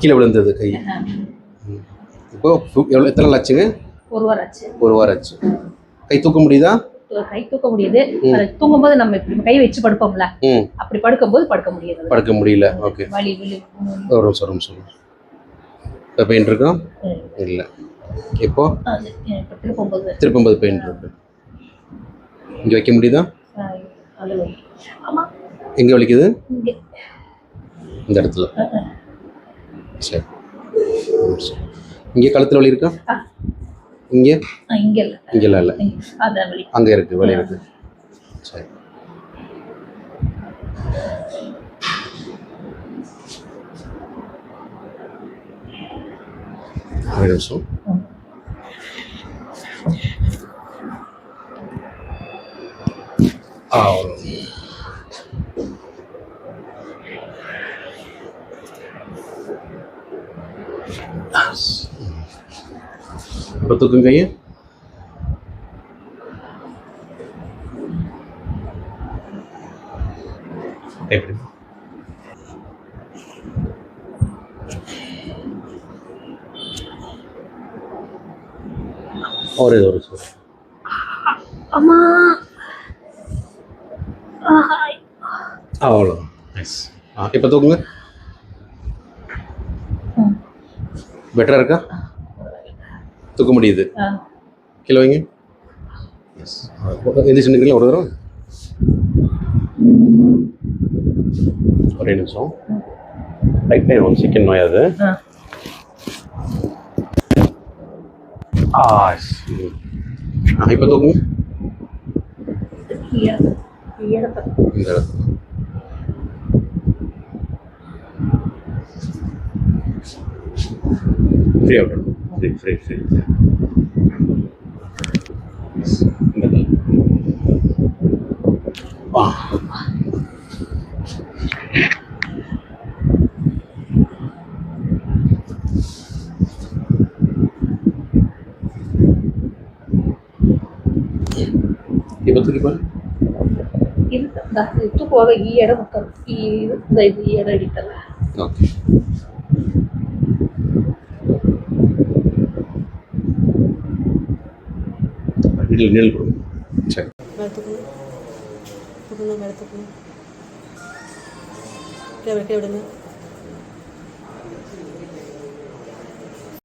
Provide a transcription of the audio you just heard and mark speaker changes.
Speaker 1: கீழே விழுந்தது கை. இப்போ எவ்வளோ எத்தனை நாள் ஆச்சுங்க?
Speaker 2: 1 வாரம் ஆச்சு.
Speaker 1: 1 வாரம் ஆச்சு. கை தூக்க முடியுதா?
Speaker 2: கை தூக்க முடியுது. தூங்கும்போது நம்ம இப்படி கை வச்சு படுப்போம்ல, அப்படி படுக்கும்போது படுக்க முடியல.
Speaker 1: ஓகே.
Speaker 2: வலி வலி.
Speaker 1: ஒரு நிமிஷம். இப்போ பெயின் இருக்கா? இல்லை. இப்போ திருப்பும்போது பெயின் இருக்கு. இங்கே வைக்க முடியுதா? எங்கே வலிக்குது? இந்த இடத்துல. சரி. இங்கே கழுத்தில் வலி இருக்கா? இங்கே இங்கெல்லாம் இல்லை, அங்கே இருக்கு, வலி இருக்கு. சரி. ஒரு நிமிஷம். இப்போ தூக்குங்க கையை. எப்படி? ஒரு சார்.
Speaker 2: அம்மா
Speaker 1: அவ்வளோ. நைஸ். இப்போ தூக்குங்க. பெட்டராக இருக்கா? தூக்க முடியுது. கீழே வைங்க. எஸ். எந்திரிச்சு நிற்கிறீங்களா ஒரு தடவை? ஒரே நிமிஷம். ரைட் டைம் ஒரு செகண்ட் நோயாது. இப்போ தூக்குங்க. இந்த இடத்துல. ஃப்ரீ ஆகட்டும். ஃப்ரீ. வா. இப்போ தூக்கிப்பாரு.
Speaker 2: ತೂಕುವಾಗ ಈ ಎಡ ಮುಖ ಈ ಎಡ ಹಿಡಿತಲ್ಲ.
Speaker 1: ಓಕೆ. ನಿಲ್ಬಿಡು. ಸರಿ.
Speaker 3: ಕೆಳಗೆ